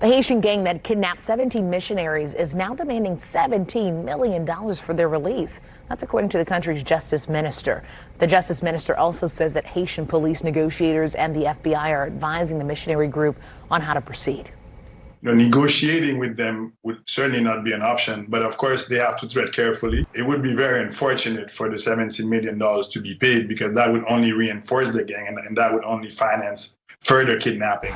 The Haitian gang that kidnapped 17 missionaries is now demanding $17 million for their release. That's according to the country's justice minister. The justice minister also says that Haitian police negotiators and the FBI are advising the missionary group on how to proceed. Negotiating with them would certainly not be an option, but of course they have to tread carefully. It would be very unfortunate for the $17 million to be paid, because that would only reinforce the gang and that would only finance further kidnapping.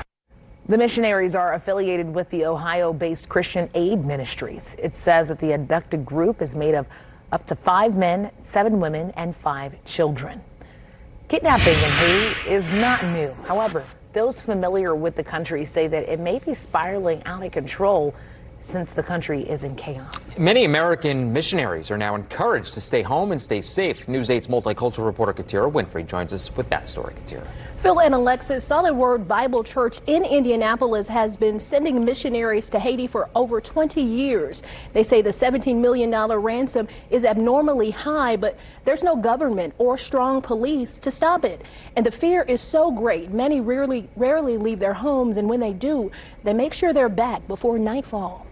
The missionaries are affiliated with the Ohio-based Christian Aid Ministries. It says that the abducted group is made of up to 5 men, 7 women, and 5 children. Kidnapping in Haiti is not new. However, those familiar with the country say that it may be spiraling out of control since the country is in chaos. Many American missionaries are now encouraged to stay home and stay safe. News 8's multicultural reporter Katira Winfrey joins us with that story. Katira. Phil and Alexis, Solid Word Bible Church in Indianapolis has been sending missionaries to Haiti for over 20 years. They say the $17 million ransom is abnormally high, but there's no government or strong police to stop it. And the fear is so great, many rarely leave their homes, and when they do, they make sure they're back before nightfall.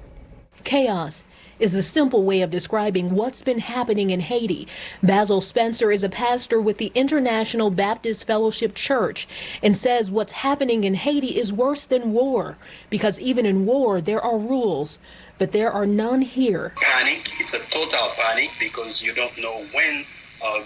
Chaos is the simple way of describing what's been happening in Haiti. Basil Spencer is a pastor with the International Baptist Fellowship Church and says what's happening in Haiti is worse than war, because even in war there are rules, but there are none here. Panic, it's a total panic, because you don't know when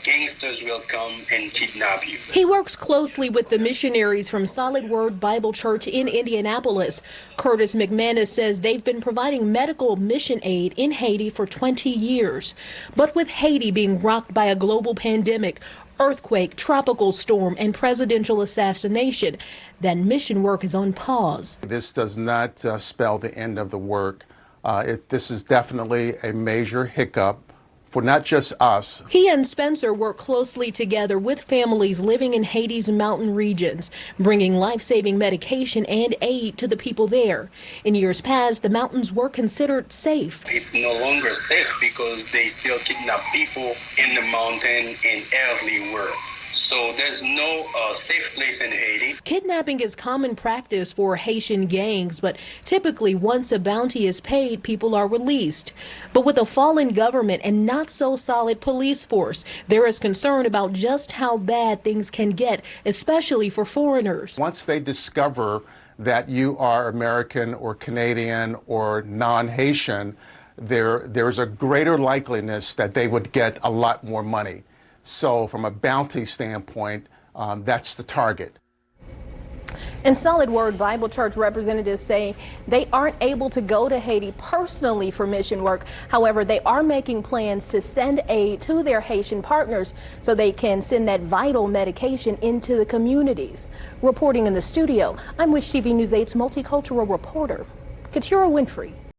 gangsters will come and kidnap you. He works closely with the missionaries from Solid Word Bible Church in Indianapolis. Curtis McManus says they've been providing medical mission aid in Haiti for 20 years. But with Haiti being rocked by a global pandemic, earthquake, tropical storm, and presidential assassination, that mission work is on pause. This does not spell the end of the work. This is definitely a major hiccup for not just us. He and Spencer work closely together with families living in Haiti's mountain regions, bringing life-saving medication and aid to the people there. In years past, the mountains were considered safe. It's no longer safe because they still kidnap people in the mountain and everywhere. So there's no safe place in Haiti. Kidnapping is common practice for Haitian gangs, but typically once a bounty is paid, people are released. But with a fallen government and not so solid police force, there is concern about just how bad things can get, especially for foreigners. Once they discover that you are American or Canadian or non-Haitian, there's a greater likeliness that they would get a lot more money. So from a bounty standpoint, that's the target. And Solid Word Bible Church representatives say they aren't able to go to Haiti personally for mission work. However, they are making plans to send aid to their Haitian partners so they can send that vital medication into the communities. Reporting in the studio, I'm Wish TV News 8's multicultural reporter, Katira Winfrey.